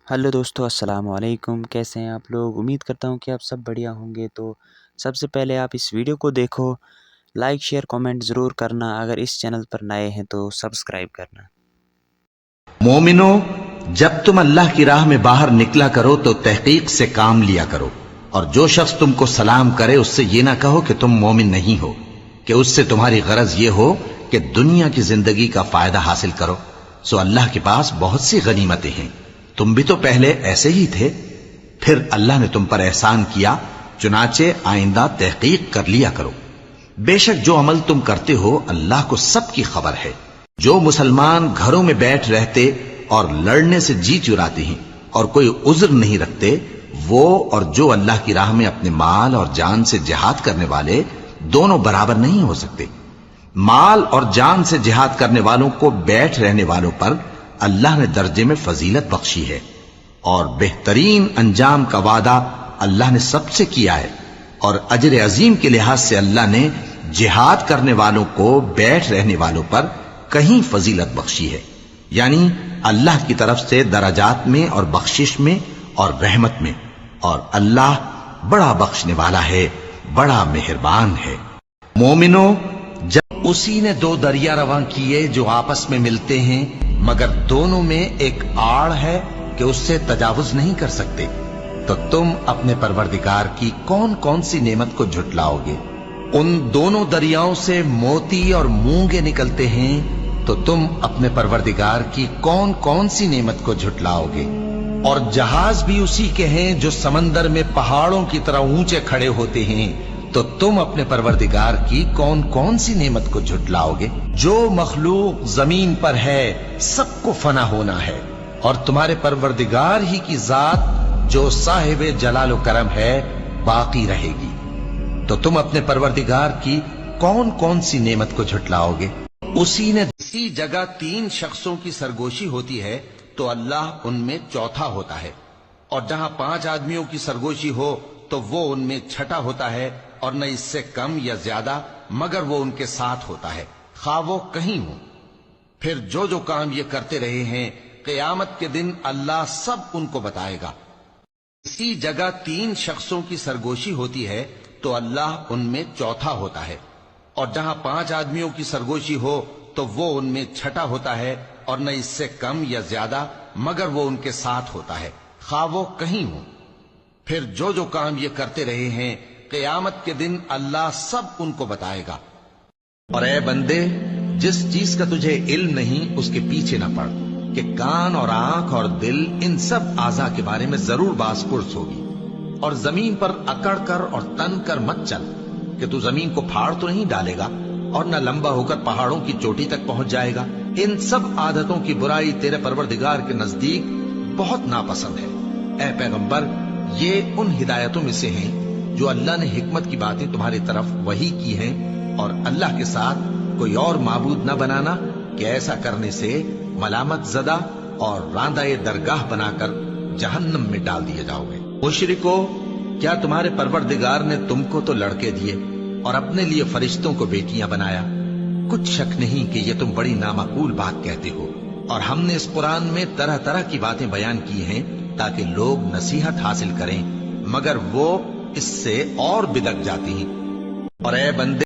Hello दोस्तों, अस्सलाम वालेकुम। कैसे हैं आप लोग? उम्मीद करता हूँ कि आप सब बढ़िया होंगे। तो सबसे पहले आप इस वीडियो को देखो, लाइक शेयर कमेंट ज़रूर करना। अगर इस चैनल पर नए हैं तो सब्सक्राइब करना। मोमिनो, जब तुम अल्लाह की राह में बाहर निकला करो तो तहकीक से काम लिया करो, और जो शख्स तुमको सलाम करे उससे ये ना कहो कि तुम मोमिन नहीं हो, कि उससे तुम्हारी गरज ये हो कि दुनिया की जिंदगी का फायदा हासिल करो। सो अल्लाह के पास बहुत सी गनीमतें हैं, तुम भी तो पहले ऐसे ही थे, फिर अल्लाह ने तुम पर एहसान किया, चुनाचे आइंदा तहकीक कर लिया करो। बेशक जो अमल तुम करते हो अल्लाह को सबकी खबर है। जो मुसलमान घरों में बैठ रहते और लड़ने से जी चुराते हैं और कोई उज्र नहीं रखते, वो और जो अल्लाह की राह में अपने माल और जान से जिहाद करने वाले दोनों बराबर नहीं हो सकते। माल और जान से जिहाद करने वालों को बैठ रहने वालों पर अल्लाह ने दर्जे में फजीलत बख्शी है, और बेहतरीन अंजाम का वादा अल्लाह ने सबसे किया है, और अजर अजीम के लिहाज से अल्लाह ने जिहाद करने वालों को बैठ रहने वालों पर कहीं फजीलत बख्शी है। यानी अल्लाह की तरफ से दराजात में और बख्शिश में और रहमत में, और अल्लाह बड़ा बख्शने वाला है, बड़ा मेहरबान है। मोमिनो, जब उसी ने दो दरिया रवां किए जो आपस में मिलते हैं, मगर दोनों में एक आड़ है कि उससे तजावुज नहीं कर सकते, तो तुम अपने परवरदिगार की कौन कौन सी नेमत को झुटलाओगे? उन दोनों दरियाओं से मोती और मूंगे निकलते हैं, तो तुम अपने परवरदिगार की कौन कौन सी नेमत को झुटलाओगे? और जहाज भी उसी के हैं जो समंदर में पहाड़ों की तरह ऊंचे खड़े होते हैं, तो तुम अपने परवरदिगार की कौन कौन सी नेमत को झुटलाओगे? जो मखलूक जमीन पर है सबको फना होना है, और तुम्हारे परवरदिगार ही की जात जो साहिब जलाल करम है बाकी रहेगी। तो तुम अपने परवरदिगार की कौन कौन सी नेमत को झुटलाओगे? उसी ने इसी जगह तीन शख्सों की सरगोशी होती है तो अल्लाह उनमें चौथा होता है, और जहां पांच आदमियों की सरगोशी हो तो वो उनमें छठा होता है, और न इससे कम या ज्यादा, मगर वो उनके साथ होता है, खा वो कहीं हो। फिर जो जो काम ये करते रहे हैं, क़यामत के दिन अल्लाह सब उनको बताएगा। इसी जगह तीन शख्सों की सरगोशी होती है तो अल्लाह उनमें चौथा होता है, और जहां पांच आदमियों की सरगोशी हो तो वो उनमें छठा होता है, और न इससे कम या ज्यादा, मगर वो उनके साथ होता है, खा वो कहीं हो। फिर जो जो काम ये करते रहे हैं, क़यामत के दिन अल्लाह सब उनको बताएगा। और ए बंदे, जिस चीज का तुझे इल्म नहीं उसके पीछे न पड़, कि कान और आंख और दिल इन सब आज़ा के बारे में जरूर बास पुरस होगी। और जमीन पर अकड़ कर और तन कर मत चल, कि तू जमीन को फाड़ तो नहीं डालेगा और न लंबा होकर पहाड़ों की चोटी तक पहुंच जाएगा। इन सब आदतों की बुराई तेरे परवरदिगार के नजदीक बहुत नापसंद है। ए पैगंबर, ये उन हिदायतों में से हैं जो अल्लाह ने हिकमत की बातें तुम्हारी तरफ वही की हैं, और अल्लाह के साथ कोई और माबूद न बनाना, कि ऐसा करने से मलामत ज़दा और रांदाए दरगाह बनाकर जहन्नम में डाल दिए जाओगे। मुशरिको, क्या तुम्हारे परवरदिगार ने तुमको तो लड़के दिए और अपने लिए फरिश्तों को बेटियां बनाया? कुछ शक नहीं कि ये तुम बड़ी नामाकूल बात कहते हो, और हमने इस कुरान में तरह तरह की बातें बयान की हैं ताकि लोग नसीहत हासिल करें, मगर वो इससे और बिदक जाती हैं। और ए बंदे,